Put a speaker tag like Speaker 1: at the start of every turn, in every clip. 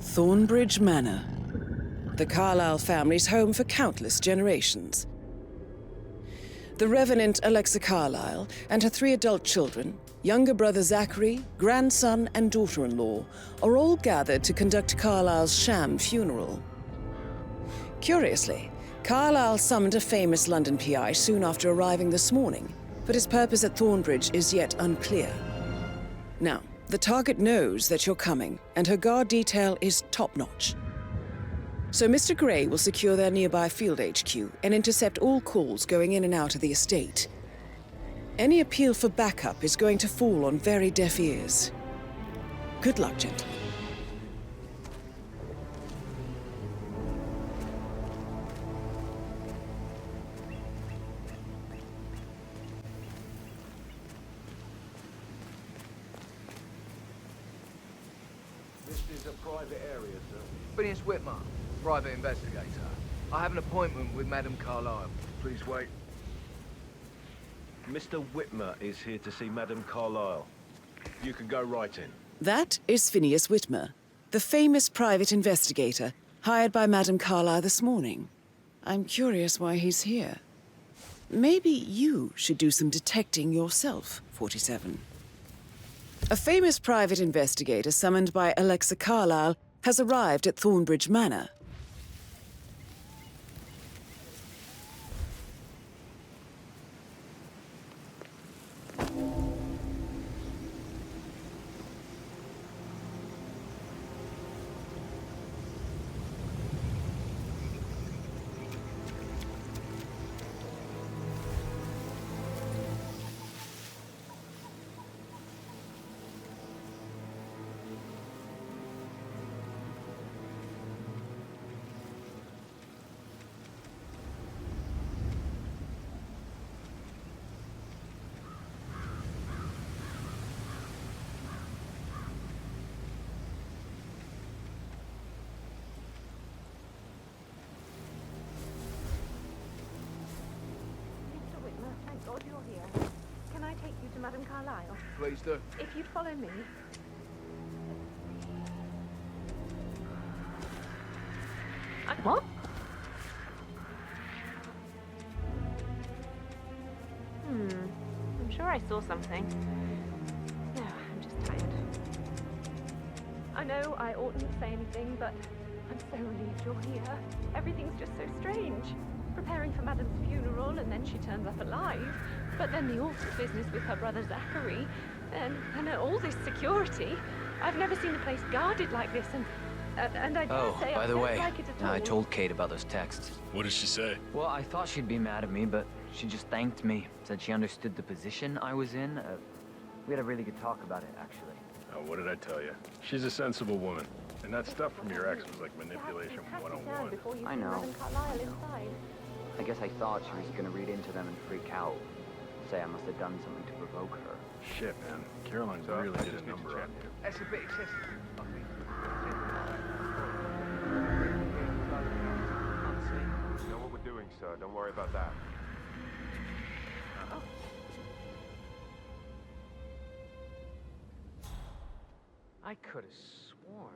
Speaker 1: Thornbridge Manor. The Carlyle family's home for countless generations. The Revenant Alexa Carlyle and her 3 adult children, younger brother Zachary, grandson and daughter-in-law, are all gathered to conduct Carlyle's sham funeral. Curiously, Carlyle summoned a famous London PI soon after arriving this morning, but his purpose at Thornbridge is yet unclear. Now, the target knows that you're coming, and her guard detail is top-notch. So Mr. Gray will secure their nearby field HQ and intercept all calls going in and out of the estate. Any appeal for backup is going to fall on very deaf ears. Good luck, gentlemen.
Speaker 2: This is a private area, sir.
Speaker 3: Phineas Whitman, private investigator. I have an appointment with Madame Carlyle. Please wait.
Speaker 2: Mr. Whitmer is here to see Madame Carlyle. You can go right in.
Speaker 1: That is Phineas Whitmer, the famous private investigator hired by Madame Carlyle this morning. I'm curious why he's here. Maybe you should do some detecting yourself, 47. A famous private investigator summoned by Alexa Carlyle has arrived at Thornbridge Manor.
Speaker 4: Thank God you're here. Can I take you to Madame Carlyle?
Speaker 3: Please do.
Speaker 4: If you'd follow me. What? I'm sure I saw something. No, I'm just tired. I know I oughtn't say anything, but I'm so relieved you're here. Everything's just so strange. Preparing for Madame's funeral, and then she turns up alive. But then the awful business with her brother Zachary, and all this security. I've never seen the place guarded like this, and I dare say
Speaker 5: by
Speaker 4: I
Speaker 5: the
Speaker 4: don't
Speaker 5: way,
Speaker 4: like it at all.
Speaker 5: I told Kate about those texts.
Speaker 6: What did she say?
Speaker 5: Well, I thought she'd be mad at me, but she just thanked me. Said she understood the position I was in. We had a really good talk about it, actually.
Speaker 6: Oh, what did I tell you? She's a sensible woman. And that stuff from your ex was like manipulation 101.
Speaker 5: I know.
Speaker 4: Madame Carlyle inside.
Speaker 5: I guess I thought she was gonna read into them and freak out. Say I must have done something to provoke her.
Speaker 6: Shit, man. Caroline really did a number on you.
Speaker 3: That's a bit excessive, I think.
Speaker 7: You know what we're doing, sir. Don't worry about that.
Speaker 3: I could have sworn.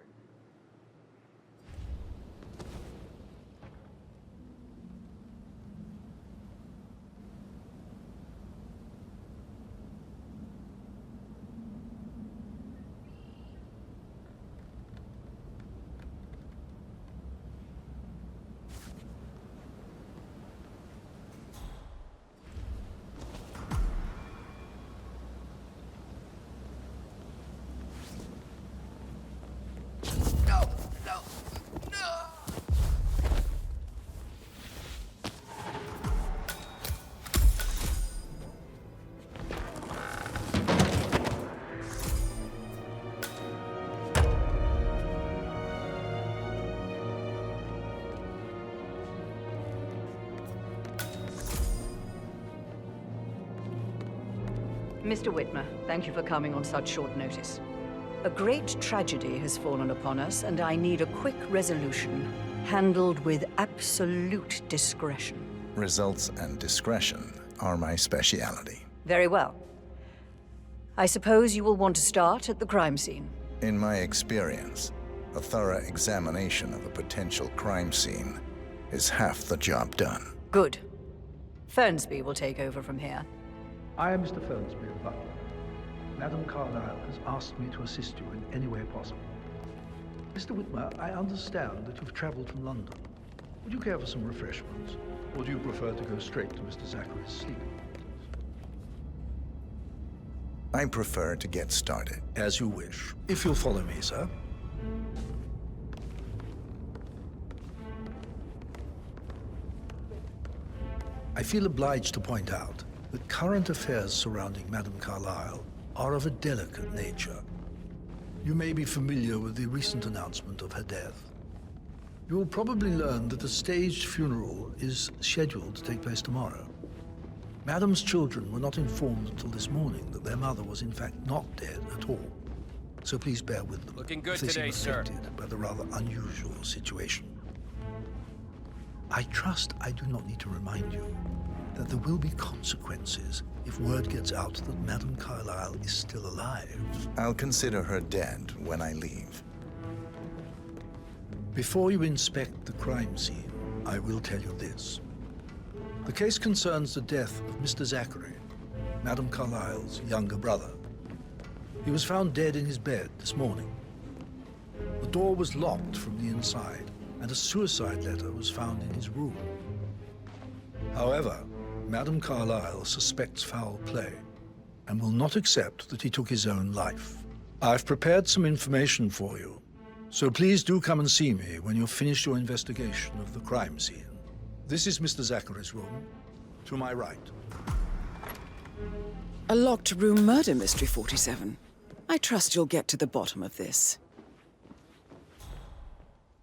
Speaker 8: Mr. Whitmer, thank you for coming on such short notice. A great tragedy has fallen upon us, and I need a quick resolution, handled with absolute discretion.
Speaker 9: Results and discretion are my speciality.
Speaker 8: Very well. I suppose you will want to start at the crime scene.
Speaker 9: In my experience, A thorough examination of a potential crime scene is half the job done.
Speaker 8: Good. Thornbridge will take over from here.
Speaker 10: I am Mr. Thornbridge, the butler. Madam Carlyle has asked me to assist you in any way possible. Mr. Whitmer, I understand that you've traveled from London. Would you care for some refreshments? Or do you prefer to go straight to Mr. Zachary's sleeping quarters?
Speaker 9: I prefer to get started.
Speaker 10: As you wish. If you'll follow me, sir. I feel obliged to point out that current affairs surrounding Madame Carlyle are of a delicate nature. You may be familiar with the recent announcement of her death. You will probably learn that a staged funeral is scheduled to take place tomorrow. Madame's children were not informed until this morning that their mother was in fact not dead at all. So please bear with them.
Speaker 11: Looking good
Speaker 10: if they
Speaker 11: today,
Speaker 10: seem
Speaker 11: sir.
Speaker 10: affected by the rather unusual situation. I trust I do not need to remind you that there will be consequences if word gets out that Madame Carlyle is still alive.
Speaker 9: I'll consider her dead when I leave.
Speaker 10: Before you inspect the crime scene, I will tell you this. The case concerns the death of Mr. Zachary, Madame Carlyle's younger brother. He was found dead in his bed this morning. The door was locked from the inside, and a suicide letter was found in his room. However, Madame Carlyle suspects foul play and will not accept that he took his own life. I've prepared some information for you, so please do come and see me when you've finished your investigation of the crime scene. This is Mr. Zachary's room, to my right.
Speaker 1: A locked room murder mystery, 47. I trust you'll get to the bottom of this.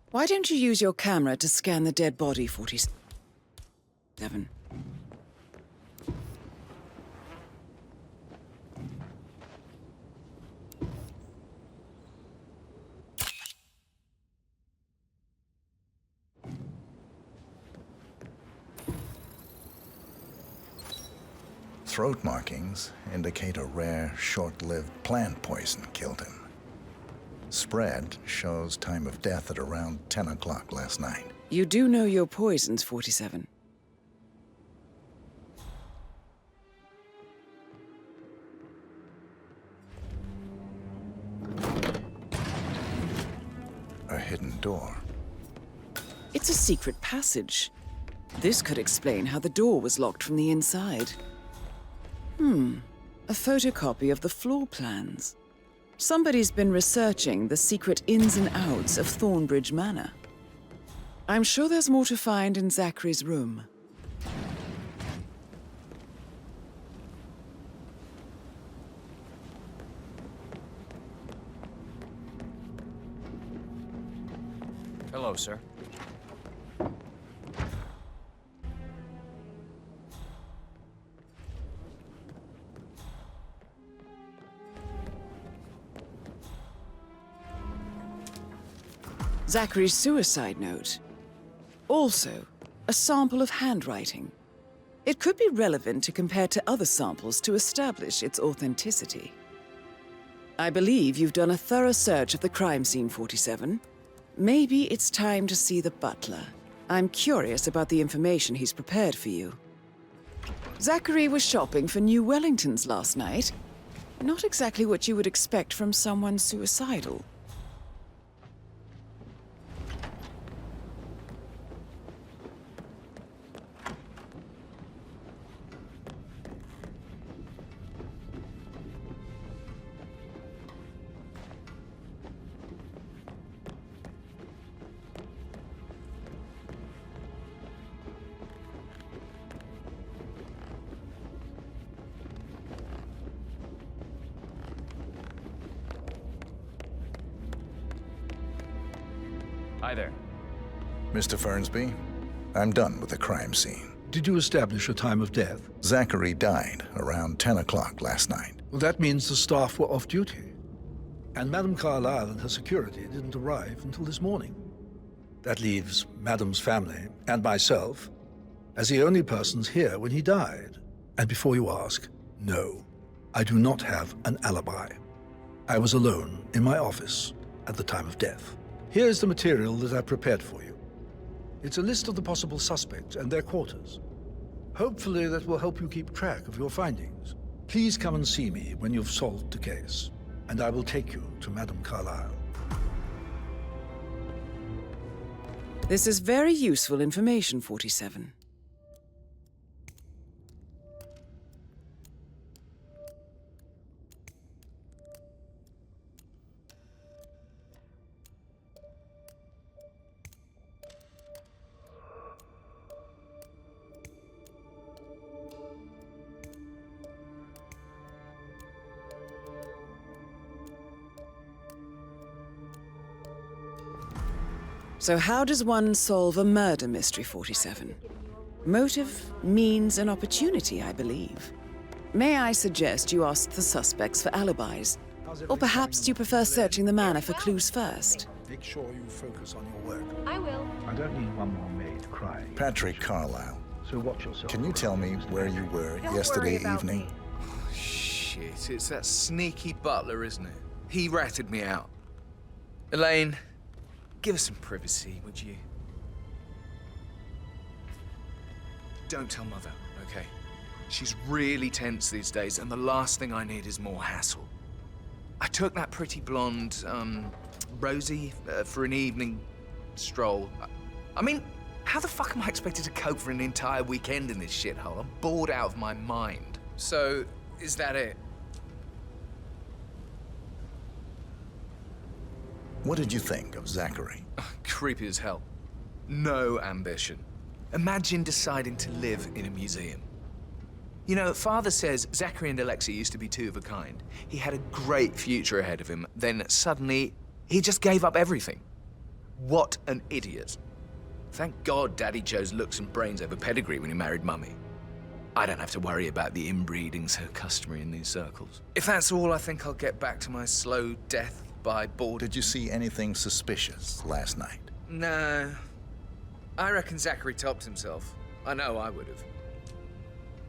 Speaker 1: Why don't you use your camera to scan the dead body, 47?
Speaker 9: Throat markings indicate a rare, short-lived plant poison killed him. Spread shows time of death at around 10 o'clock last night.
Speaker 1: You do know your poisons, 47.
Speaker 9: A hidden door.
Speaker 1: It's a secret passage. This could explain how the door was locked from the inside. A photocopy of the floor plans. Somebody's been researching the secret ins and outs of Thornbridge Manor. I'm sure there's more to find in Zachary's room.
Speaker 11: Hello, sir.
Speaker 1: Zachary's suicide note. Also, a sample of handwriting. It could be relevant to compare to other samples to establish its authenticity. I believe you've done a thorough search of the crime scene, 47. Maybe it's time to see the butler. I'm curious about the information he's prepared for you. Zachary was shopping for new Wellingtons last night. Not exactly what you would expect from someone suicidal.
Speaker 11: Hi there.
Speaker 9: Mr. Fernsby, I'm done with the crime scene.
Speaker 10: Did you establish a time of death?
Speaker 9: Zachary died around 10 o'clock last night.
Speaker 10: Well, that means the staff were off duty. And Madame Carlyle and her security didn't arrive until this morning. That leaves Madame's family and myself as the only persons here when he died. And before you ask, no, I do not have an alibi. I was alone in my office at the time of death. Here's the material that I prepared for you. It's a list of the possible suspects and their quarters. Hopefully that will help you keep track of your findings. Please come and see me when you've solved the case, and I will take you to Madame Carlyle.
Speaker 1: This is very useful information, 47. So how does one solve a murder mystery, 47? Motive, means, and opportunity, I believe. May I suggest you ask the suspects for alibis? Or perhaps do you prefer searching the manor for clues first?
Speaker 10: Make sure you focus on your work.
Speaker 4: I will.
Speaker 10: I don't need one more maid crying.
Speaker 9: Patrick Carlyle,
Speaker 10: So watch yourself.
Speaker 9: can you tell me where you were
Speaker 4: Don't
Speaker 9: yesterday
Speaker 4: worry about
Speaker 9: evening?
Speaker 4: me.
Speaker 3: Shit, it's that sneaky butler, isn't it? He ratted me out. Elaine, give us some privacy, would you? Don't tell Mother, okay? She's really tense these days, and the last thing I need is more hassle. I took that pretty blonde, Rosie, for an evening stroll. I mean, how the fuck am I expected to cope for an entire weekend in this shithole? I'm bored out of my mind. So, is that it?
Speaker 9: What did you think of Zachary?
Speaker 3: Creepy as hell. No ambition. Imagine deciding to live in a museum. You know, Father says Zachary and Alexia used to be two of a kind. He had a great future ahead of him, then suddenly, he just gave up everything. What an idiot. Thank God Daddy chose looks and brains over pedigree when he married Mummy. I don't have to worry about the inbreeding so customary in these circles. If that's all, I think I'll get back to my slow death by boredom.
Speaker 9: Did you see anything suspicious last night?
Speaker 3: No. I reckon Zachary topped himself. I know I would have.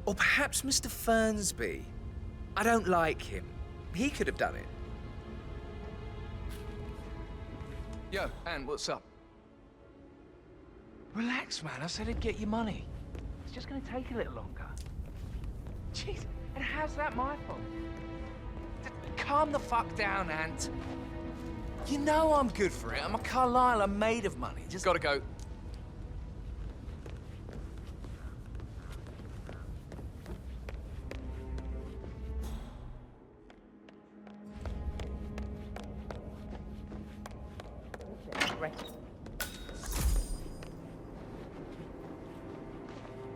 Speaker 3: Or perhaps Mr. Fernsby. I don't like him. He could have done it. Yo, Anne, what's up? Relax, man. I said I'd get you money. It's just gonna take a little longer. Jeez, and how's that my fault? Calm the fuck down, Ant. You know I'm good for it. I'm a Carlyle. I'm made of money. Just gotta go.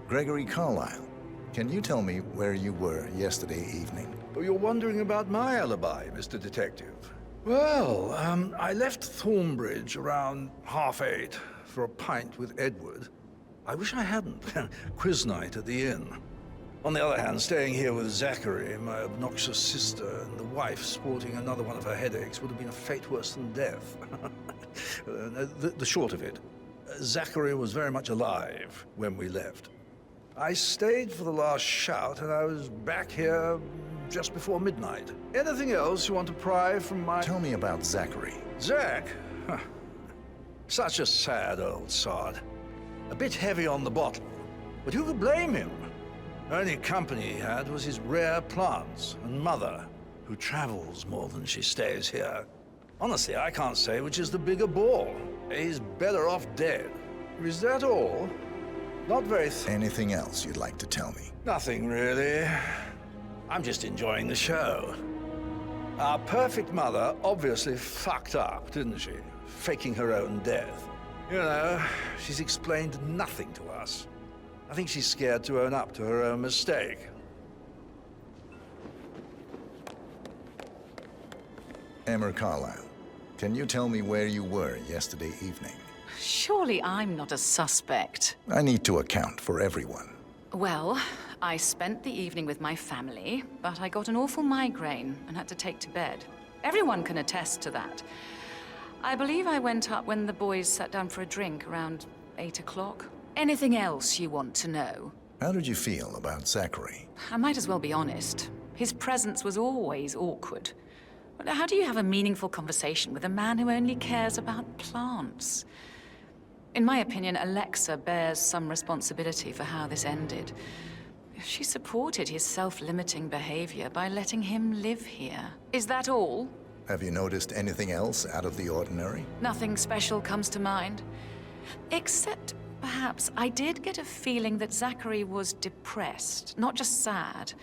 Speaker 9: Gregory Carlyle, can you tell me where you were yesterday evening?
Speaker 10: Oh, you're wondering about my alibi, Mr. Detective. Well, I left Thornbridge around 8:30 for a pint with Edward. I wish I hadn't. Quiz night at the inn. On the other hand, staying here with Zachary, my obnoxious sister, and the wife sporting another one of her headaches would have been a fate worse than death. The short of it, Zachary was very much alive when we left. I stayed for the last shout, and I was back here just before midnight. Anything else you want to pry from my...
Speaker 9: Tell me about Zachary.
Speaker 10: Zach? Huh. Such a sad old sod. A bit heavy on the bottle, but who could blame him? Only company he had was his rare plants and mother, who travels more than she stays here. Honestly, I can't say which is the bigger ball. He's better off dead. Is that all? Not very...
Speaker 9: Anything else you'd like to tell me?
Speaker 10: Nothing, really. I'm just enjoying the show. Our perfect mother obviously fucked up, didn't she? Faking her own death. You know, she's explained nothing to us. I think she's scared to own up to her own mistake.
Speaker 9: Emma Carlyle, can you tell me where you were yesterday evening?
Speaker 12: Surely I'm not a suspect.
Speaker 9: I need to account for everyone.
Speaker 12: Well, I spent the evening with my family, but I got an awful migraine and had to take to bed. Everyone can attest to that. I believe I went up when the boys sat down for a drink around 8 o'clock. Anything else you want to know?
Speaker 9: How did you feel about Zachary?
Speaker 12: I might as well be honest. His presence was always awkward. But how do you have a meaningful conversation with a man who only cares about plants? In my opinion, Alexa bears some responsibility for how this ended. She supported his self-limiting behavior by letting him live here. Is that all?
Speaker 9: Have you noticed anything else out of the ordinary?
Speaker 12: Nothing special comes to mind. Except, perhaps, I did get a feeling that Zachary was depressed, not just sad.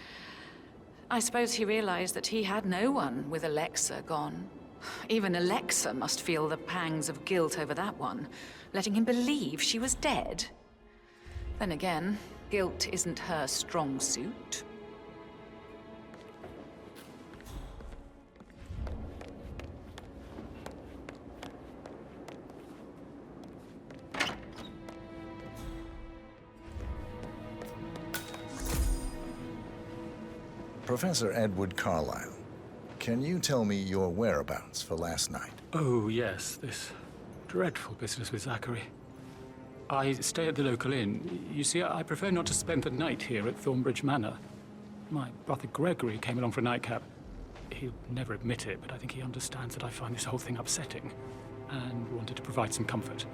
Speaker 12: I suppose he realized that he had no one with Alexa gone. Even Alexa must feel the pangs of guilt over that one, letting him believe she was dead. Then again, guilt isn't her strong suit.
Speaker 9: Professor Edward Carlyle, can you tell me your whereabouts for last night?
Speaker 13: Oh, yes, this dreadful business with Zachary. I stay at the local inn. You see, I prefer not to spend the night here at Thornbridge Manor. My brother Gregory came along for a nightcap. He'll never admit it, but I think he understands that I find this whole thing upsetting and wanted to provide some comfort.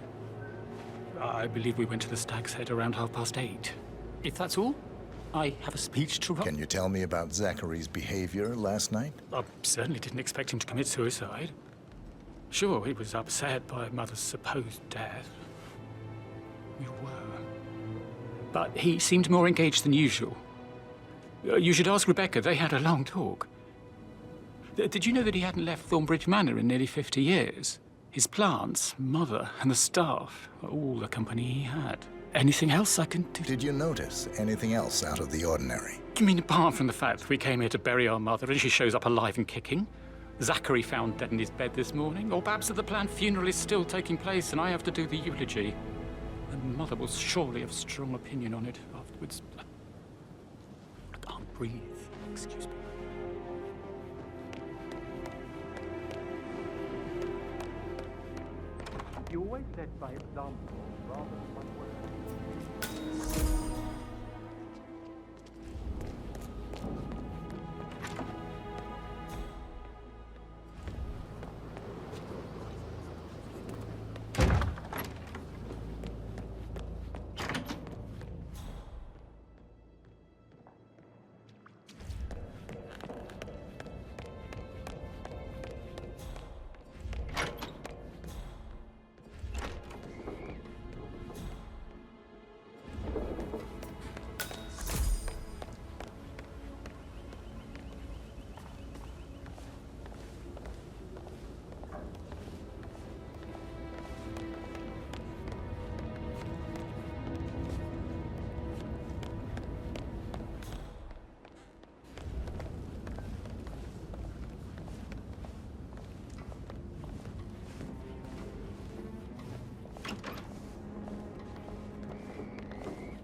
Speaker 13: I believe we went to the Stag's Head around 8:30. If that's all, I have a speech to write.
Speaker 9: Can you tell me about Zachary's behavior last night?
Speaker 13: I certainly didn't expect him to commit suicide. Sure, he was upset by Mother's supposed death. We were. But he seemed more engaged than usual. You should ask Rebecca. They had a long talk. Did you know that he hadn't left Thornbridge Manor in nearly 50 years? His plants, Mother, and the staff were all the company he had. Anything else I can do?
Speaker 9: Did you notice anything else out of the ordinary?
Speaker 13: You mean apart from the fact that we came here to bury our mother and she shows up alive and kicking? Zachary found dead in his bed this morning? Or perhaps that the planned funeral is still taking place and I have to do the eulogy? And Mother will surely have strong opinion on it afterwards. I can't breathe. Excuse me.
Speaker 2: You always led by example rather than by word.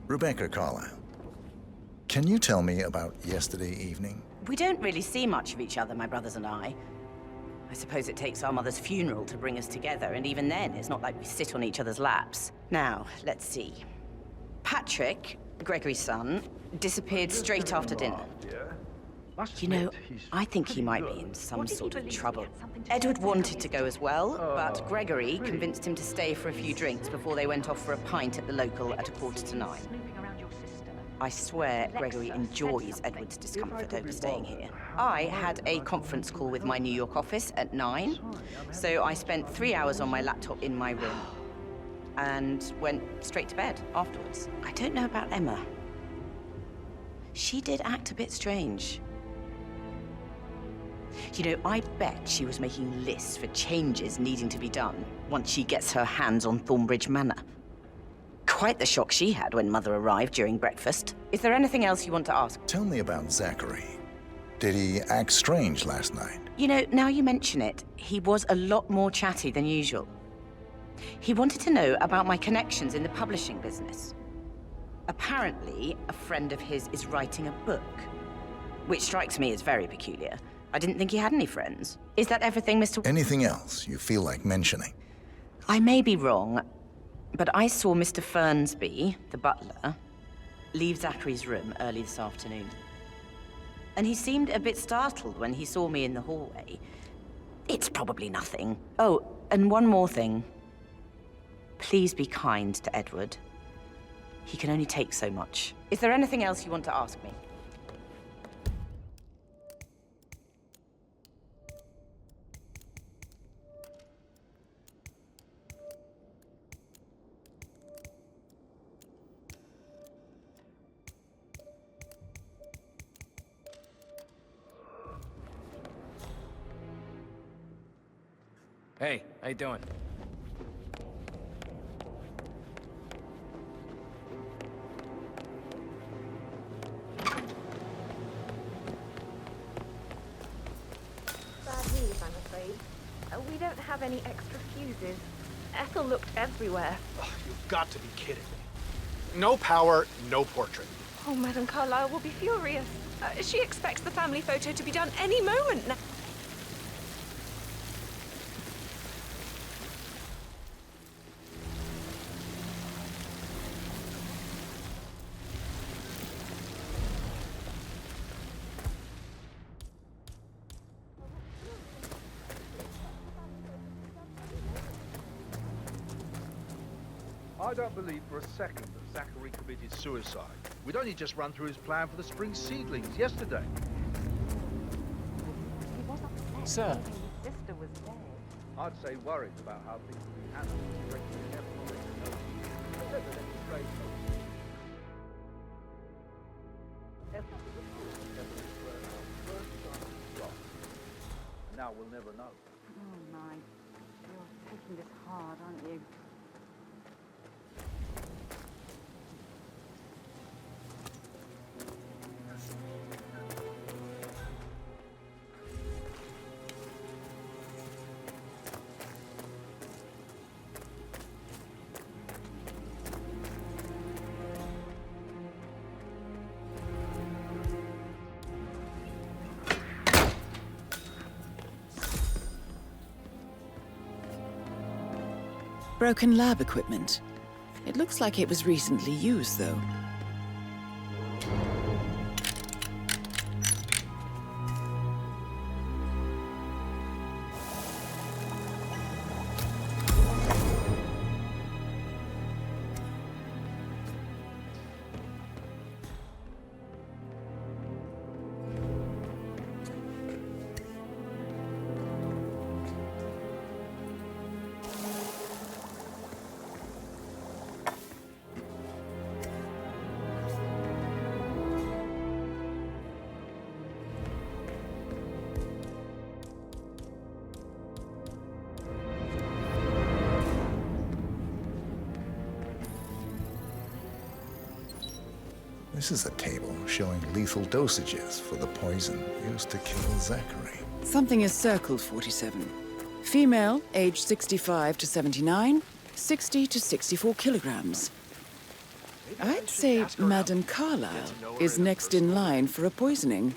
Speaker 9: Rebecca Carlyle, can you tell me about yesterday evening?
Speaker 14: We don't really see much of each other, my brothers and I. I suppose it takes our mother's funeral to bring us together, and even then, it's not like we sit on each other's laps. Now, let's see. Patrick, Gregory's son, disappeared straight after dinner. You know, I think he might be in some sort of trouble. Edward wanted to go as well, but Gregory convinced him to stay for a few drinks before they went off for a pint at the local at 9:15. I swear Gregory enjoys Edward's discomfort over staying here. I had a conference call with my New York office at 9, so I spent 3 hours on my laptop in my room and went straight to bed afterwards. I don't know about Emma. She did act a bit strange. You know, I bet she was making lists for changes needing to be done once she gets her hands on Thornbridge Manor. Quite the shock she had when Mother arrived during breakfast. Is there anything else you want to ask?
Speaker 9: Tell me about Zachary. Did he act strange last night?
Speaker 14: You know, now you mention it, he was a lot more chatty than usual. He wanted to know about my connections in the publishing business. Apparently, a friend of his is writing a book, which strikes me as very peculiar. I didn't think he had any friends. Is that everything, Mr.
Speaker 9: Anything else you feel like mentioning?
Speaker 14: I may be wrong, but I saw Mr. Fernsby, the butler, leave Zachary's room early this afternoon. And he seemed a bit startled when he saw me in the hallway. It's probably nothing. Oh, and one more thing. Please be kind to Edward. He can only take so much. Is there anything else you want to ask me?
Speaker 11: Hey, how you doing?
Speaker 4: Bad news, I'm afraid. We don't have any extra fuses. Ethel looked everywhere.
Speaker 15: Oh, you've got to be kidding me. No power, no portrait.
Speaker 4: Oh, Madame Carlyle will be furious. She expects the family photo to be done any moment now.
Speaker 16: I don't believe for a second that Zachary committed suicide. We'd only just run through his plan for the spring seedlings yesterday.
Speaker 4: He was upset.
Speaker 11: Sir.
Speaker 4: His sister was dead.
Speaker 16: I'd say worried about how things would be handled. Now we'll never know.
Speaker 4: Oh my, you're taking this hard, aren't you?
Speaker 1: Broken lab equipment. It looks like it was recently used, though.
Speaker 9: This is a table showing lethal dosages for the poison used to kill Zachary.
Speaker 1: Something is circled 47. Female, age 65 to 79, 60 to 64 kilograms. I'd say Madame Carlyle is next in line for a poisoning.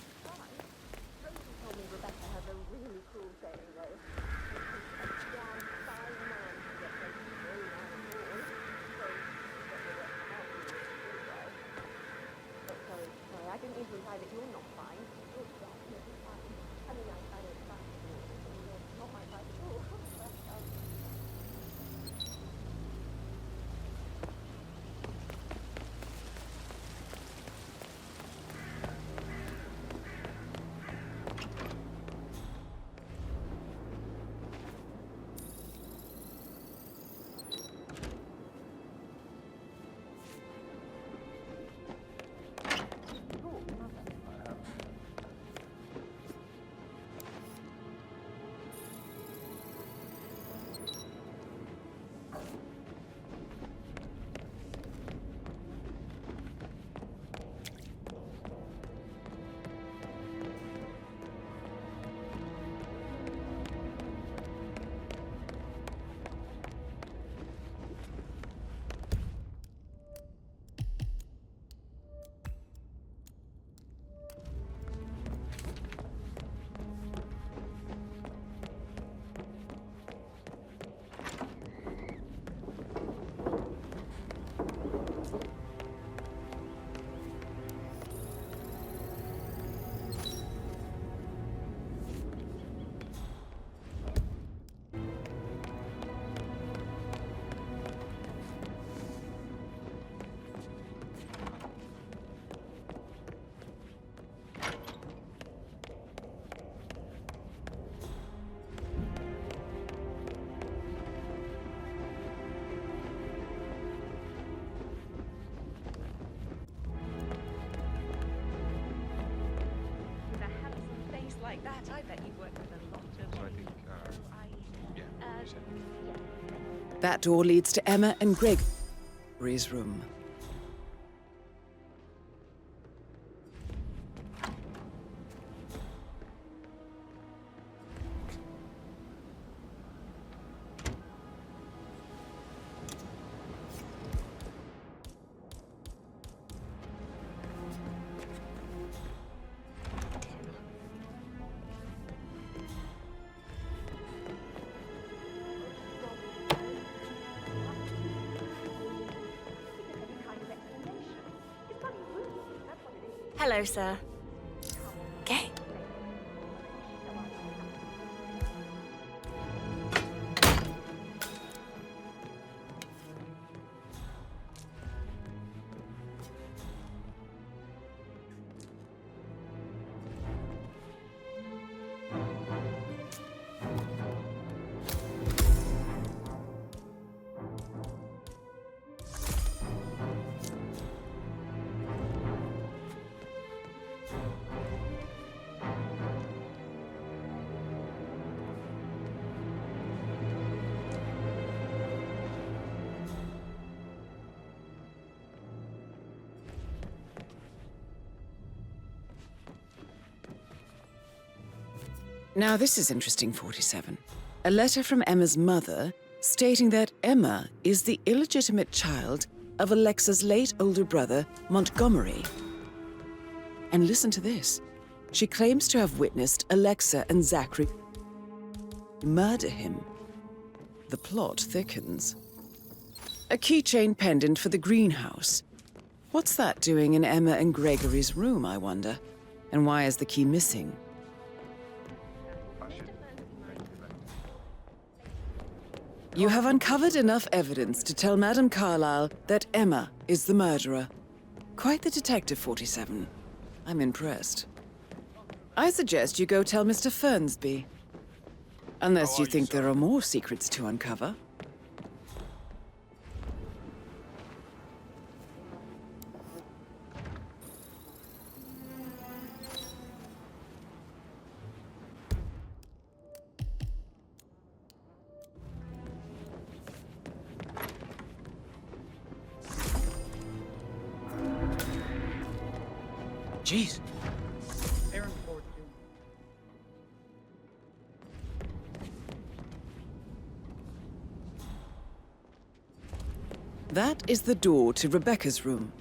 Speaker 4: That, I bet you've worked with a lot of...
Speaker 7: So I think, yeah, you said.
Speaker 1: That door leads to Emma and Gregory's room.
Speaker 17: Hello, sir. Okay.
Speaker 1: Now this is interesting, 47. A letter from Emma's mother stating that Emma is the illegitimate child of Alexa's late older brother, Montgomery. And listen to this. She claims to have witnessed Alexa and Zachary murder him. The plot thickens. A keychain pendant for the greenhouse. What's that doing in Emma and Gregory's room, I wonder? And why is the key missing? You have uncovered enough evidence to tell Madame Carlyle that Emma is the murderer. Quite the detective, 47. I'm impressed. I suggest you go tell Mr. Fernsby. Unless you think there are more secrets to uncover.
Speaker 11: Jeez.
Speaker 1: That is the door to Rebecca's room.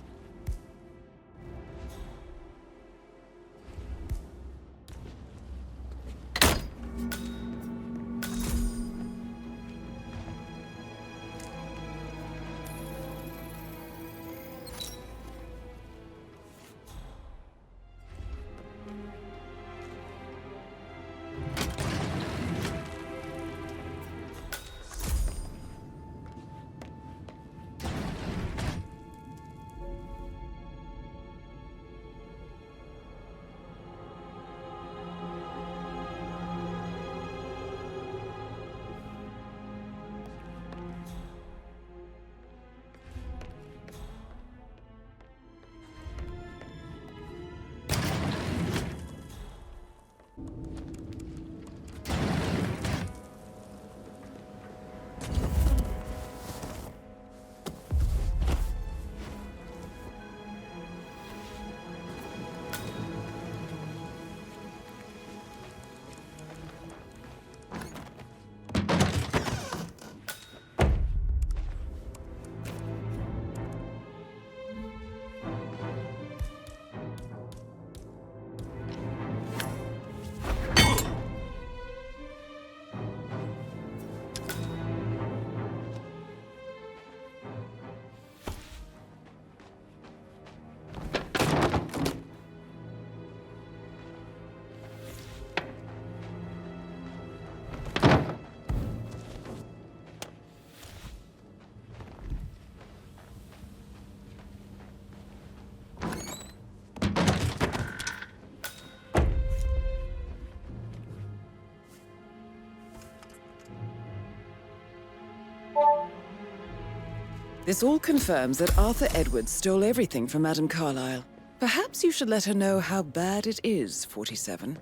Speaker 1: This all confirms that Arthur Edwards stole everything from Madame Carlyle. Perhaps you should let her know how bad it is, 47.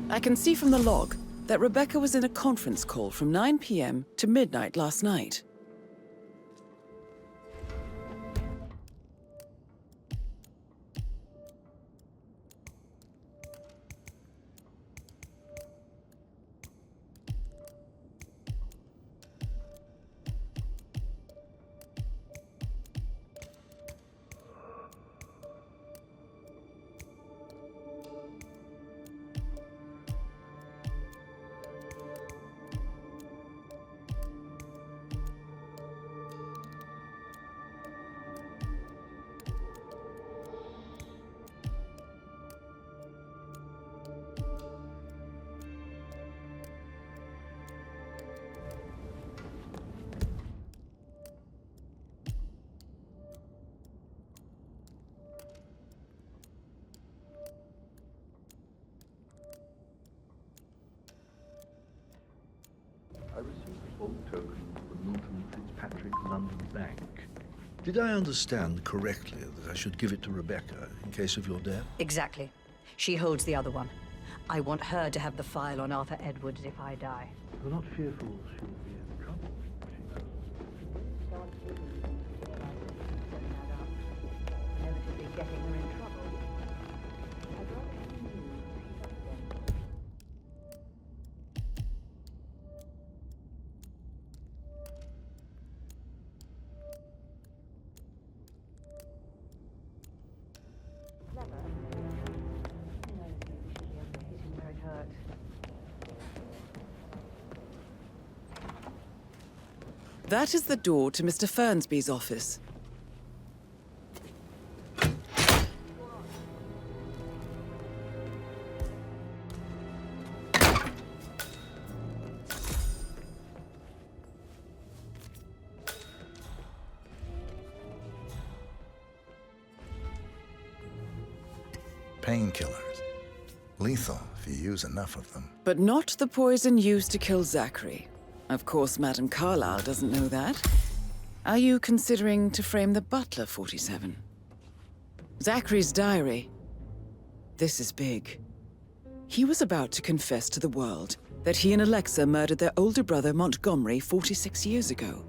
Speaker 1: I can see from the log that Rebecca was in a conference call from 9 p.m. to midnight last night.
Speaker 16: I received a full token from Milton Fitzpatrick London Bank.
Speaker 10: Did I understand correctly that I should give it to Rebecca in case of your death?
Speaker 8: Exactly. She holds the other one. I want her to have the file on Arthur Edwards if I die.
Speaker 16: You're not fearful she'll be in trouble,
Speaker 8: Inevitably getting her in trouble. I'd rather she knew she's up there.
Speaker 1: That is the door to Mr. Fernsby's office.
Speaker 9: Painkillers. Lethal if you use enough of them.
Speaker 1: But not the poison used to kill Zachary. Of course, Madame Carlyle doesn't know that. Are you considering to frame the butler, 47? Zachary's diary. This is big. He was about to confess to the world that he and Alexa murdered their older brother Montgomery 46 years ago.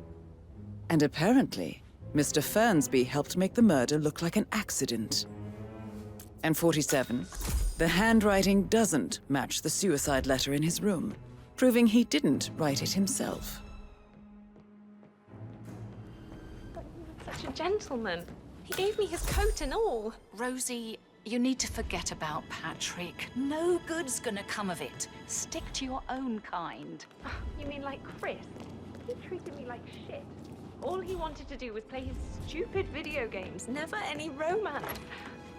Speaker 1: And apparently, Mr. Fernsby helped make the murder look like an accident. And 47, the handwriting doesn't match the suicide letter in his room, proving he didn't write it himself.
Speaker 4: But he was such a gentleman. He gave me his coat and all.
Speaker 12: Rosie, you need to forget about Patrick. No good's gonna come of it. Stick to your own kind.
Speaker 4: You mean like Chris? He treated me like shit. All he wanted to do was play his stupid video games, never any romance.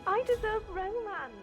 Speaker 4: I deserve romance.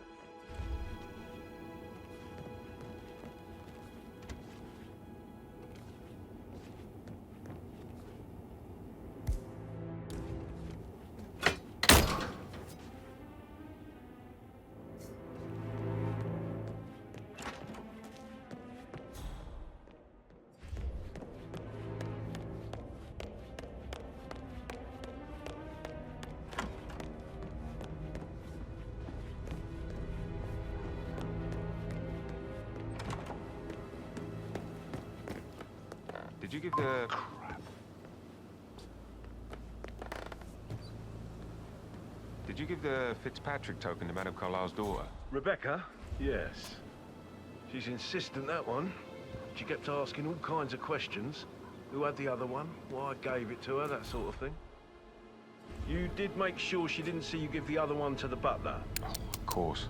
Speaker 7: Did you give the... Did you give the Fitzpatrick token to Madame Carlyle's daughter?
Speaker 2: Rebecca? Yes. She's insistent, that one. She kept asking all kinds of questions. Who had the other one? Why I gave it to her, that sort of thing. You did make sure she didn't see you give the other one to the butler?
Speaker 7: Oh, of course.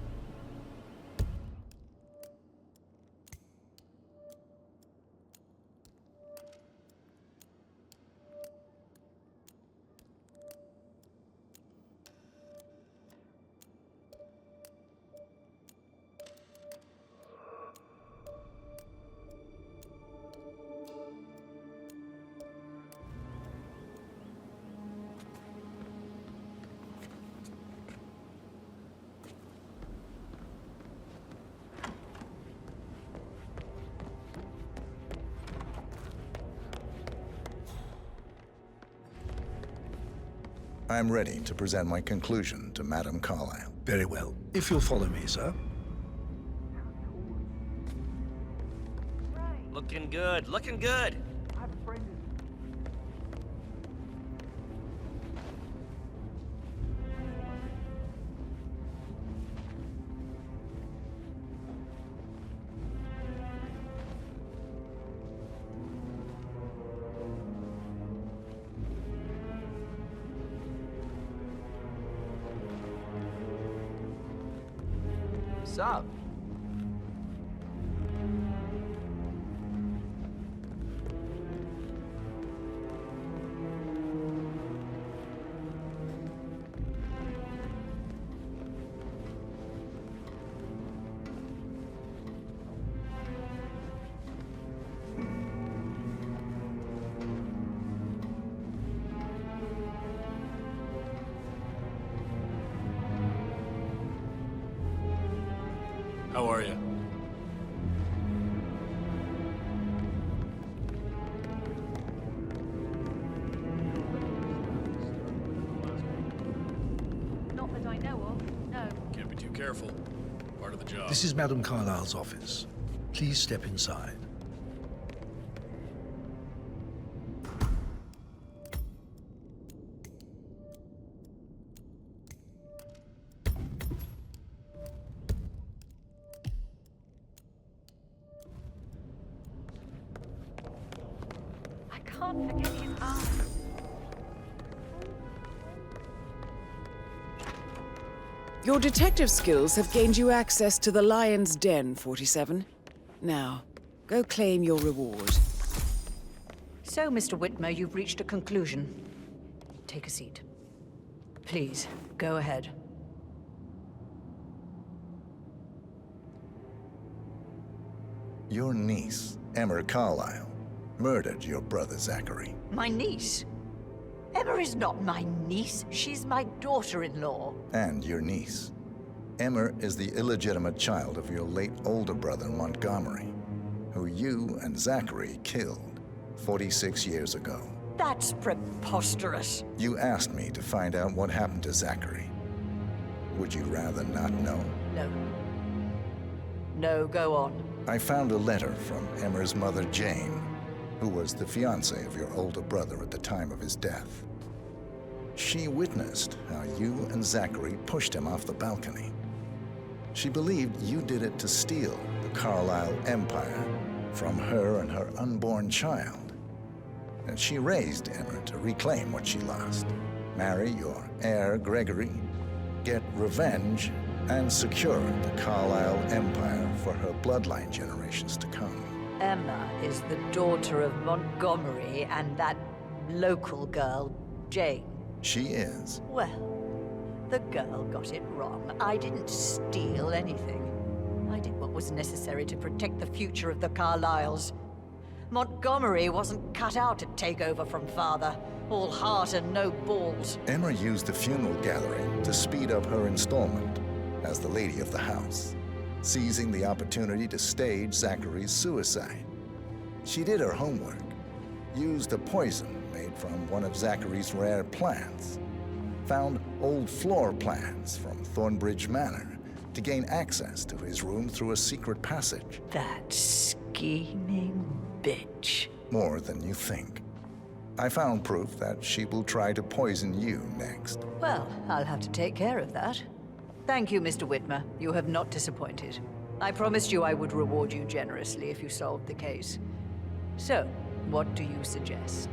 Speaker 9: I'm ready to present my conclusion to Madame Carlyle.
Speaker 10: Very well. If you'll follow me, sir.
Speaker 18: good, looking good.
Speaker 3: What's up?
Speaker 13: How are you?
Speaker 4: Not that I know of, no.
Speaker 13: Can't be too careful. Part of the job.
Speaker 10: This is Madam Carlyle's office. Please step inside.
Speaker 4: I can't forget his eyes.
Speaker 1: Your detective skills have gained you access to the Lion's Den, 47. Now, go claim your reward.
Speaker 8: So, Mr. Whitmer, you've reached a conclusion. Take a seat. Please, go ahead.
Speaker 9: Your niece, Emma Carlyle, murdered your brother Zachary.
Speaker 19: My niece? Emma is not my niece. She's my daughter-in-law.
Speaker 9: And your niece. Emma is the illegitimate child of your late older brother Montgomery, who you and Zachary killed 46 years ago.
Speaker 19: That's preposterous.
Speaker 9: You asked me to find out what happened to Zachary. Would you rather not know?
Speaker 19: No. No, go on.
Speaker 9: I found a letter from Emma's mother, Jane, who was the fiancée of your older brother at the time of his death. She witnessed how you and Zachary pushed him off the balcony. She believed you did it to steal the Carlyle empire from her and her unborn child. And she raised Emma to reclaim what she lost, marry your heir, Gregory, get revenge, and secure the Carlyle empire for her bloodline generations to come.
Speaker 19: Emma is the daughter of Montgomery and that local girl, Jane.
Speaker 9: She is.
Speaker 19: Well, the girl got it wrong. I didn't steal anything. I did what was necessary to protect the future of the Carlyles. Montgomery wasn't cut out to take over from father. All heart and no balls.
Speaker 9: Emma used the funeral gathering to speed up her installment as the lady of the house, seizing the opportunity to stage Zachary's suicide. She did her homework, used a poison made from one of Zachary's rare plants, found old floor plans from Thornbridge Manor to gain access to his room through a secret passage.
Speaker 19: That scheming bitch.
Speaker 9: More than you think. I found proof that she will try to poison you next.
Speaker 19: Well, I'll have to take care of that. Thank you, Mr. Whitmer. You have not disappointed. I promised you I would reward you generously if you solved the case. So, what do you suggest?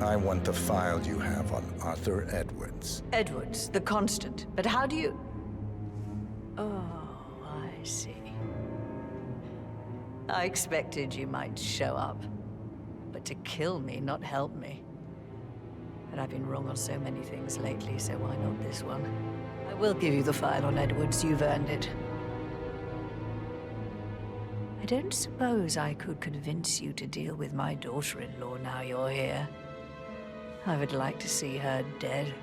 Speaker 9: I want the file you have on Arthur Edwards.
Speaker 19: Edwards, the Constant. But how do you... Oh, I see. I expected you might show up. But to kill me, not help me. But I've been wrong on so many things lately, so why not this one? I will give you the file on Edwards. You've earned it. I don't suppose I could convince you to deal with my daughter-in-law now you're here. I would like to see her dead.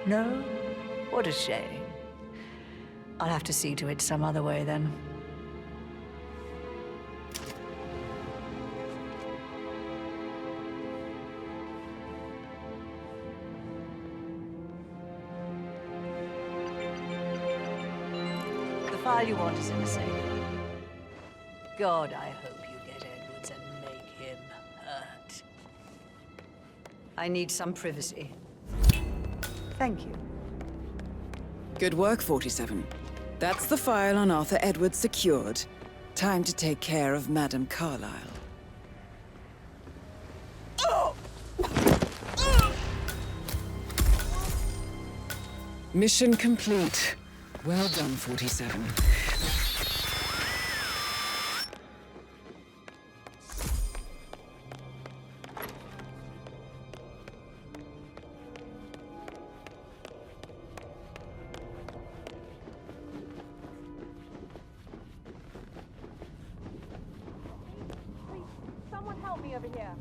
Speaker 19: No? What a shame. I'll have to see to it some other way then. The file you want is in the safe. God, I hope you get Edwards and make him hurt. I need some privacy. Thank you.
Speaker 1: Good work, 47. That's the file on Arthur Edwards secured. Time to take care of Madame Carlyle. Mission complete. Well done, 47.
Speaker 4: Someone help me over here.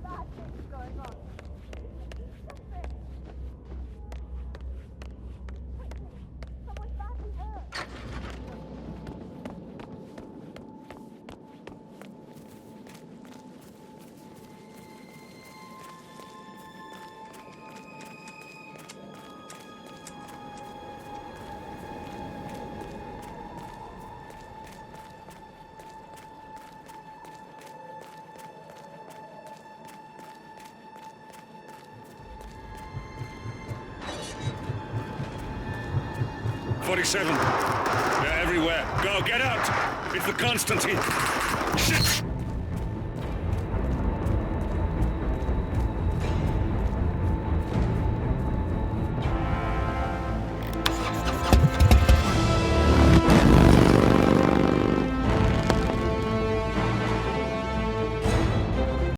Speaker 4: Bad things going on. Quickly, someone's badly hurt.
Speaker 18: They're everywhere. Go, get out! It's the Constantine! Shit!